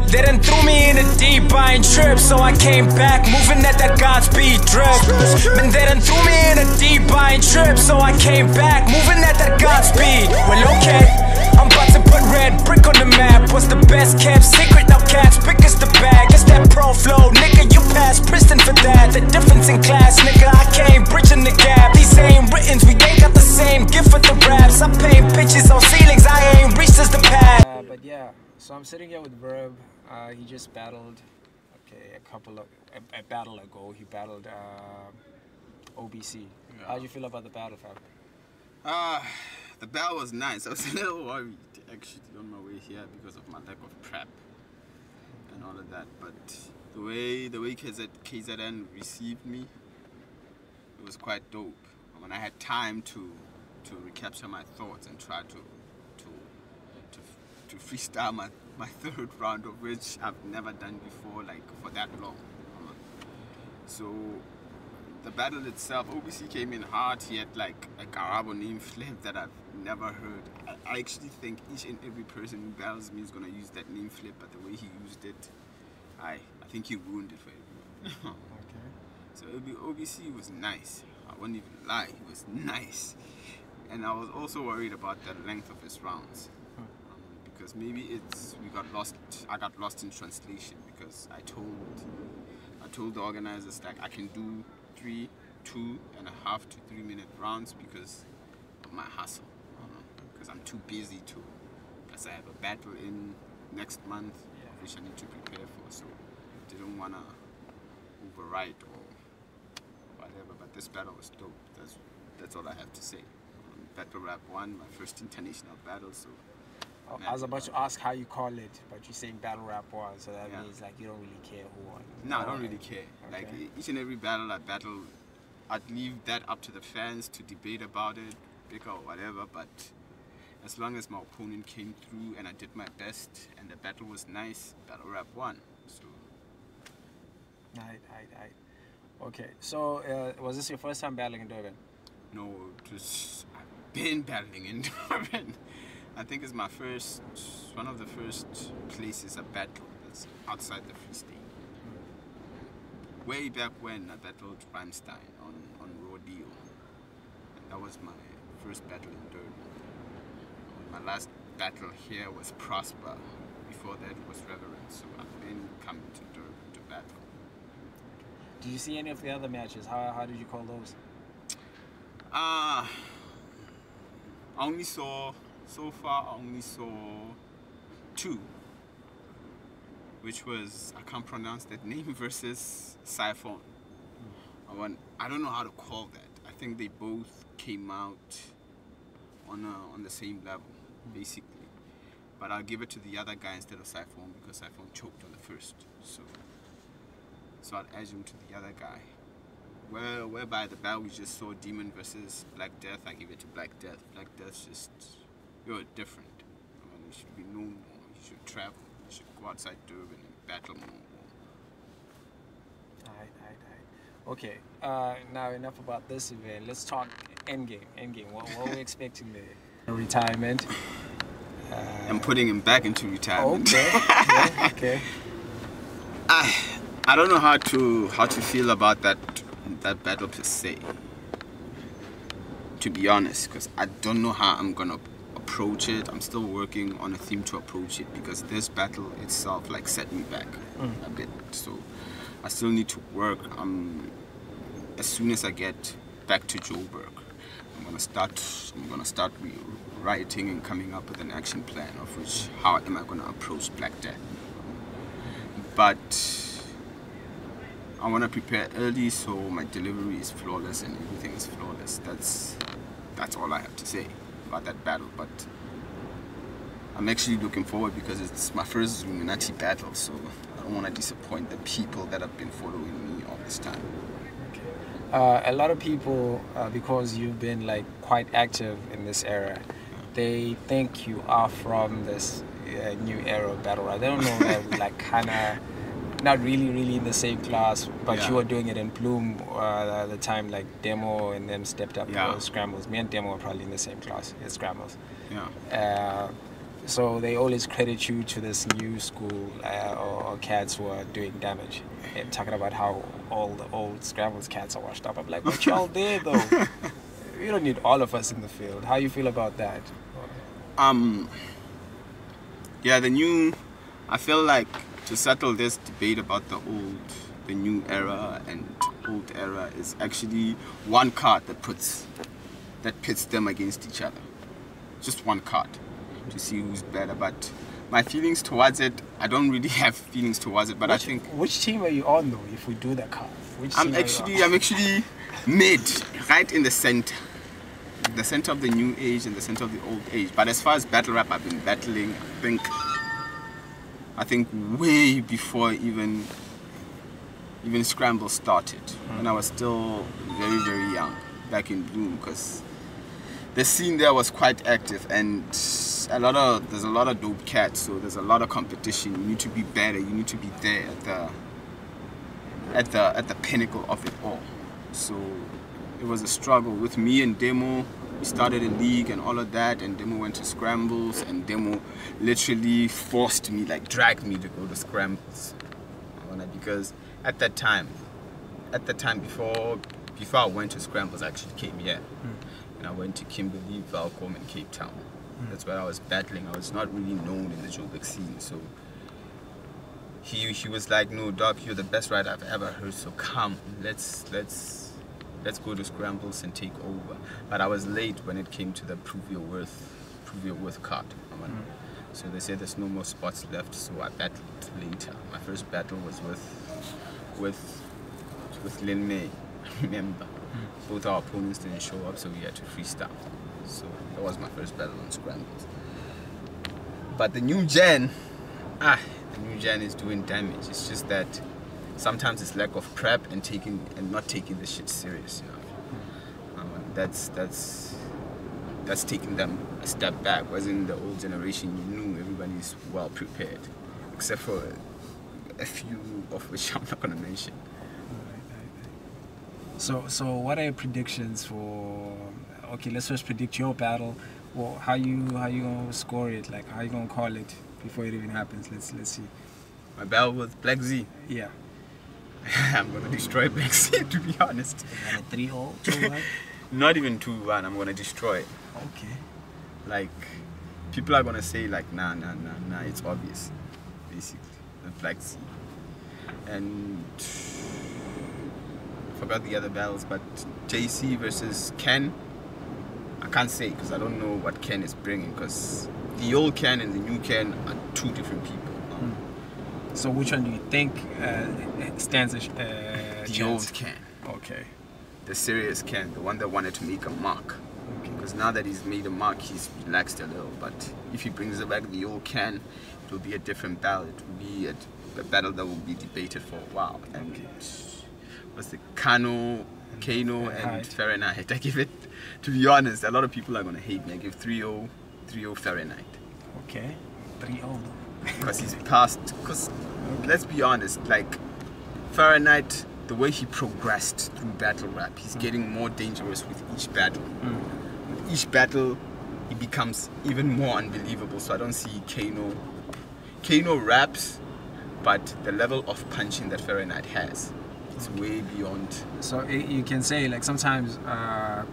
They done threw me in the deep, I ain't trip, so I came back, moving at that Godspeed drip. Man, they done threw me in the deep, I ain't trip, so I came back, moving at that Godspeed. Well, okay, I'm about to put red brick on the map. What's the best kept secret? Now cats pick us the bag. It's that pro flow, nigga, you passed Princeton for that. The difference in class, nigga, I came bridging the gap. These ain't writtens, we ain't got the same gift for the raps. I paint pictures on ceilings, I ain't reached as the pad. But yeah, so I'm sitting here with Verb. He just battled, a battle ago, he battled OBC. Yeah. How'd you feel about the battle, fam? The battle was nice. I was a little worried actually on my way here because of my lack of prep and all of that. But the way KZN received me, it was quite dope. When I had time to recapture my thoughts and try to freestyle my third round, of which I've never done before, like for that long. So the battle itself, OBC came in hard. He had like a Garabo name flip that I've never heard. I actually think each and every person who battles me is gonna use that name flip, but the way he used it, I think he ruined it for everyone. Okay. So OBC was nice. I won't even lie, he was nice. And I was also worried about the length of his rounds. Because maybe I got lost in translation, because I told the organizers that I can do 2.5 to 3 minute rounds because of my hustle. Because I'm too busy to, as I have a battle in next month, which I need to prepare for, so I didn't want to overwrite or whatever, but this battle was dope. That's all I have to say. Battle Rap 1, my first international battle, so I was about to ask how you call it, but you're saying Battle Rap 1, so that means like you don't really care who won. No, I don't really care. Okay. Like each and every battle I battle, I'd leave that up to the fans to debate about it, pick or whatever, but as long as my opponent came through and I did my best and the battle was nice, Battle Rap 1. So. Right. Okay, so was this your first time battling in Durban? No, I've been battling in Durban. I think it's one of the first places I battled that's outside the Free State. Way back when I battled Rhymestein on Raw Deal. And that was my first battle in Durban. My last battle here was Prosper. Before that was Reverend. So I've been coming to Durban to battle. Did you see any of the other matches? How did you call those? So far I only saw 2, which was, I can't pronounce that name, versus Siphon. I don't know how to call that. I think they both came out on the same level, basically. But I'll give it to the other guy instead of Siphon because Siphon choked on the first. So I'll add him to the other guy. Whereby the battle we just saw Demon versus Black Death, I give it to Black Death. Black Death's just, you're different. You should be known more, you should travel, you should go outside Durban and battle more. Right. Okay, now enough about this event. Let's talk Endgame. What are we expecting there? Retirement. I'm putting him back into retirement. Okay. I don't know how to feel about that battle per se, to be honest, because I don't know how I'm gonna approach it. I'm still working on a theme to approach it, because this battle itself like set me back a bit, so I still need to work. As soon as I get back to Joburg, I'm gonna start writing and coming up with an action plan of which how am I gonna approach Black Death. But I want to prepare early so my delivery is flawless and everything is flawless. That's all I have to say about that battle. But I'm actually looking forward because it's my first Illuminati battle, so I don't want to disappoint the people that have been following me all this time. Okay. A lot of people, because you've been like quite active in this era, they think you are from this new era of battle rap. They don't know that we like kind of not really in the same class, but you were doing it in Bloom the time like Demo and them stepped up for Scrambles. Me and Demo were probably in the same class as Scrambles. Yeah. So they always credit you to this new school or cats who are doing damage and talking about how all the old scrambles cats are washed up. I'm like, what y'all did though? You don't need all of us in the field. How you feel about that? Yeah, I feel like to settle this debate about the new era and old era is actually one card that pits them against each other. Just one card to see who's better. But my feelings towards it, I don't really have feelings towards it. But I think, which team are you on though? If we do that card, I'm actually mid, right in the center of the new age and the center of the old age. But as far as battle rap, I've been battling, I think way before even Scramble started, when I was still very, very young, back in Bloom, because the scene there was quite active, and there's a lot of dope cats, so there's a lot of competition. You need to be better, you need to be there at the pinnacle of it all. So it was a struggle with me and Demo. We started a league and all of that, and Demo went to Scrambles, and Demo literally forced me, like dragged me to go to Scrambles. Because at that time before I went to Scrambles, I actually came here. And I went to Kimberley, Valcom, and Cape Town. That's where I was battling. I was not really known in the Joburg scene, so he was like, "No, Doc, you're the best rider I've ever heard. So come, let's go to Scrambles and take over." But I was late when it came to the Prove Your Worth card. So they said there's no more spots left, so I battled later. My first battle was with Lin May. Remember, both our opponents didn't show up, so we had to freestyle. So that was my first battle on Scrambles. But the new gen is doing damage. It's just that sometimes it's lack of prep and not taking the shit serious enough. That's taking them a step back. Whereas in the old generation, you knew everybody's well prepared, except for a few of which I'm not gonna mention. So what are your predictions for? Okay, let's first predict your battle. Well, how you gonna score it? Like, how you gonna call it before it even happens? Let's see. My battle with Black Z. Yeah. I'm gonna destroy Black Z, to be honest. 3-0, 2-1. Not even 2-1. I'm gonna destroy it. Okay. Like, people are gonna say like, nah. It's obvious, basically, with Black Z. And I forgot the other battles, but JC versus Ken, I can't say because I don't know what Ken is bringing, because the old Ken and the new Ken are two different people. So which one do you think stands a the chance? old Ken. Okay. The serious Ken, the one that wanted to make a mark. Because now that he's made a mark, he's relaxed a little. But if he brings back the old Ken, it will be a different battle. It will be a battle that will be debated for a while. And what's the Kano and Fahrenheit? I give it, to be honest, a lot of people are going to hate me. I give 3-0 Fahrenheit. Okay, 3-0. Because he's passed, because let's be honest, like Fahrenheit, the way he progressed through battle rap, he's getting more dangerous with each battle. With each battle, he becomes even more unbelievable. So I don't see Kano raps, but the level of punching that Fahrenheit has, it's way beyond. So you can say, like, sometimes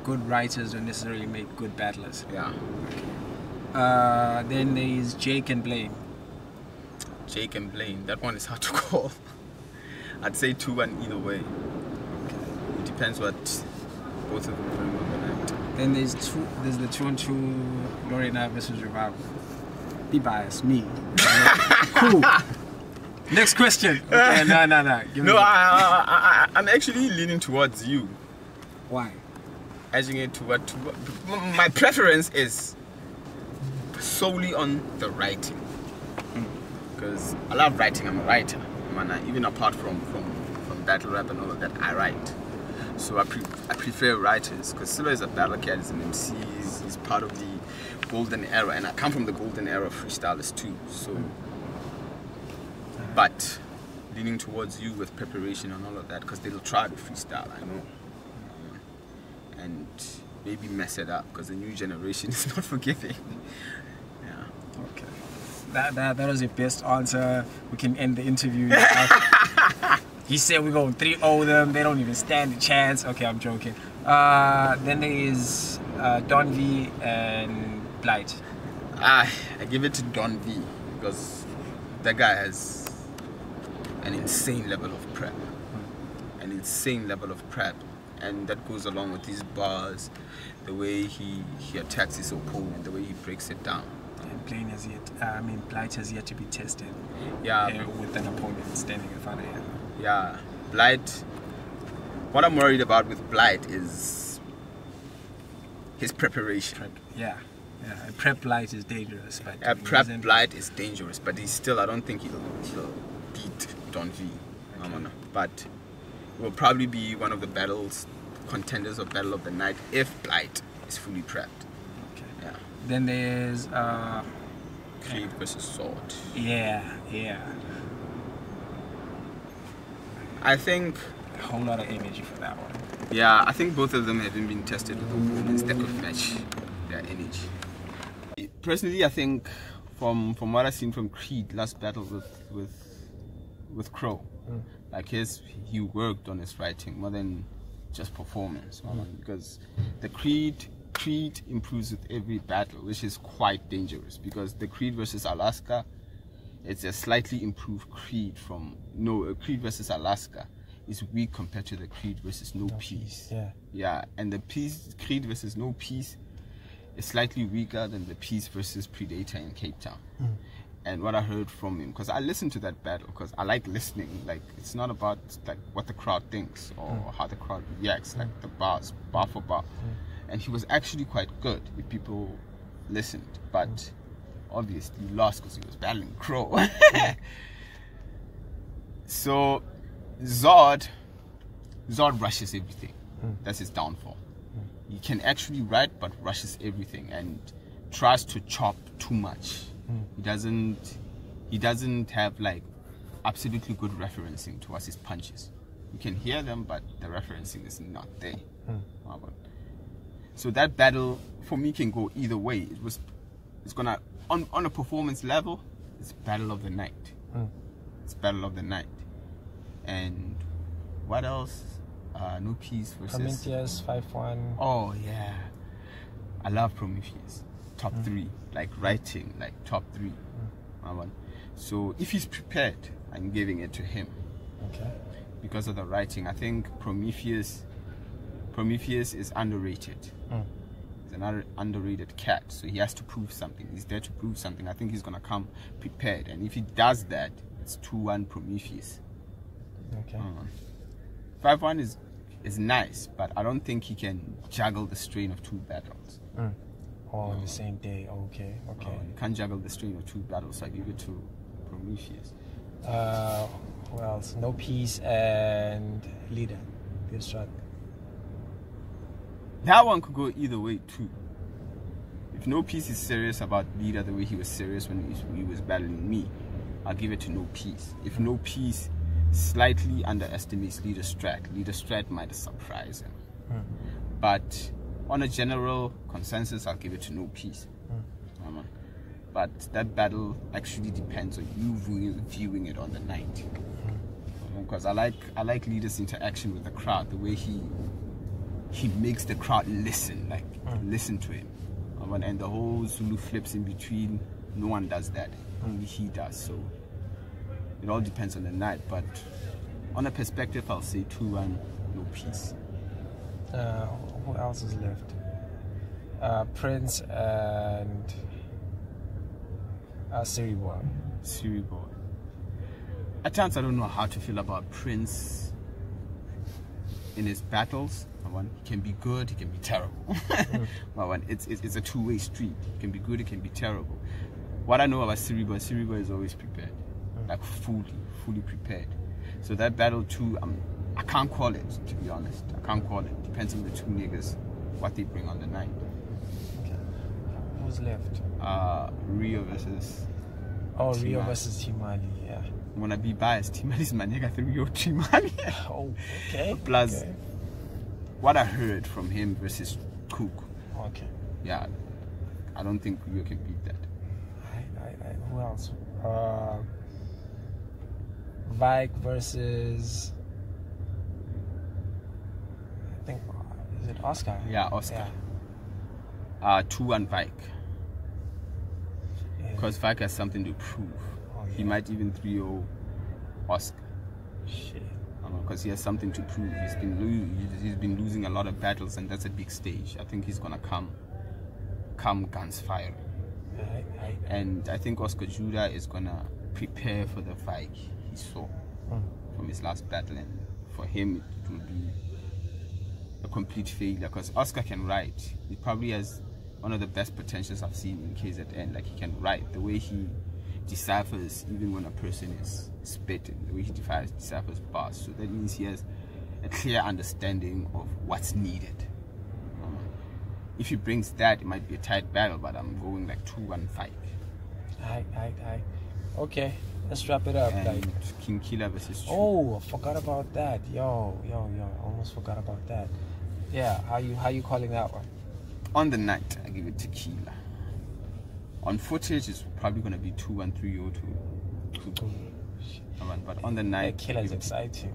good writers don't necessarily make good battlers. Yeah. Then there's Jake and Blame. Jake and Blaine, that one is hard to call. I'd say 2-1 either way. It depends what both of them bring on the night. Then there's the 2-on-2 Lorena versus Revival. Be biased, me. Cool. Next question. Okay, no. No, I'm actually leaning towards you. Why? Edging it to what? My preference is solely on the writing. Because I love writing, I'm a writer. Even apart from battle rap and all of that, I write. So I prefer writers, because Silo is a battle cat, he's an MC, he's part of the golden era, and I come from the golden era of freestylers too. So, but leaning towards you with preparation and all of that, because they'll try to freestyle, I know. And maybe mess it up, because the new generation is not forgiving. Yeah. Okay. That was your best answer. We can end the interview. He said we're going 3-0 them. They don't even stand a chance. Okay, I'm joking. Then there is Don V and Blight. I give it to Don V because that guy has an insane level of prep. An insane level of prep. And that goes along with his bars, the way he attacks his opponent, the way he breaks it down. And Blight has yet to be tested. Yeah. With an opponent standing in front of him. Yeah, Blight. What I'm worried about with Blight is his preparation. Yeah. A prep Blight is dangerous, but a prep Blight is dangerous, but I don't think he'll beat Don V. Okay. But it will probably be one of the contenders of Battle of the Night if Blight is fully prepped. Okay. Yeah. Then there's Creed versus Sword. Yeah. I think a whole lot of energy for that one. Yeah, I think both of them haven't been tested with opponents that could match their energy. Personally, I think from what I've seen from Creed last battle with Crow, like he worked on his writing more than just performance, because the Creed improves with every battle, which is quite dangerous, because the Creed versus Alaska, it's a slightly improved Creed Creed versus Alaska is weak compared to the Creed versus No Peace. Yeah, and the Creed versus No Peace is slightly weaker than the Peace versus Predator in Cape Town. And what I heard from him, because I listened to that battle, because I like listening. Like, it's not about like what the crowd thinks or how the crowd reacts, like the bars, bar for bar. And he was actually quite good if people listened, but obviously he lost because he was battling Crow. So Zod rushes everything. That's his downfall. He can actually write, but rushes everything and tries to chop too much. He doesn't have like absolutely good referencing towards his punches. You can hear them, but the referencing is not there. So that battle for me can go either way. It's gonna on a performance level, it's Battle of the Night. It's Battle of the Night. And what else? No Peace versus Prometheus 5-1. Oh yeah, I love Prometheus. Top 3, like writing, like top 3. So if he's prepared, I'm giving it to him. Okay. Because of the writing, I think Prometheus is underrated. He's an underrated cat, so he has to prove something. He's there to prove something. I think he's gonna come prepared, and if he does that, it's 2-1 Prometheus. Okay. 5-1 is nice, but I don't think he can juggle the strain of 2 battles. On the same day. Okay. You can't juggle the strain of 2 battles, so I give it to Prometheus. Who else? No Peace and Leader. Good shot. That one could go either way too. If No Peace is serious about Leader the way he was serious when he was battling me, I'll give it to No Peace. If No Peace slightly underestimates Leader Strat might surprise him. But on a general consensus, I'll give it to No Peace. But that battle actually depends on you viewing it on the night. Because I like Leader's interaction with the crowd, the way he makes the crowd listen, listen to him. And the whole Zulu flips in between, no one does that. Only he does. So it all depends on the night. But on a perspective, I'll say 2-1, No Peace. Who else is left? Prince and Siri Boy. At times I don't know how to feel about Prince in his battles. He can be good, he can be terrible. It's a two-way street. He can be good, he can be terrible. What I know about Siri Boy is always prepared. Like fully prepared. So that battle too, I can't call it, to be honest. I can't call it. Depends on the 2 niggas, what they bring on the night. Okay. Who's left? Rio versus Rio versus Timali, yeah. I'm gonna be biased. Timali's my nigga, Rio Timali. Oh, okay. Plus, what I heard from him versus Cook. Okay. Yeah, I don't think Rio can beat that. Who else? Vike versus, I think, is it Oscar? Yeah, Oscar. Yeah. 2-1 Vike. Because Vike has something to prove. Oh, yeah. He might even 3-0 Oscar. Shit. Because he has something to prove. He's been losing a lot of battles, and that's a big stage. I think he's gonna come guns firing. And I think Oscar Judah is gonna prepare for the fight he saw from his last battle, and for him it will be a complete failure because Oscar can write. He probably has one of the best potentials I've seen in KZN. Like, he can write. The way he deciphers, even when a person is spitting, the way he deciphers bars. So that means he has a clear understanding of what's needed. If he brings that, it might be a tight battle, but I'm going like 2-1 fight. Okay, let's wrap it up. And King Killer versus Chu. Oh, I forgot about that. Yo, almost forgot about that. Yeah, how you calling that one? On the night, I give it to Killer. On footage, it's probably gonna be 2-1, 3-0 to. But on the night, Killer's exciting.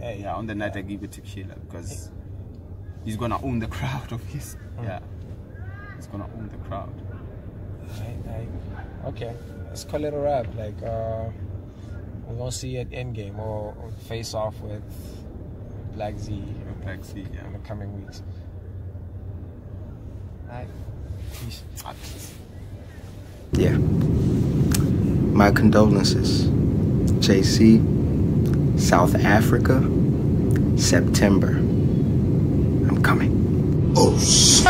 Yeah, on the night I give it to Killer because he's gonna own the crowd of his. Yeah, he's gonna own the crowd. Okay, let's call it a wrap. Like, we're gonna see at Endgame or face off with Black Z. Yeah. In the coming weeks. Alright, peace. Yeah. My condolences. JC, South Africa, September. I'm coming. Oh, shit.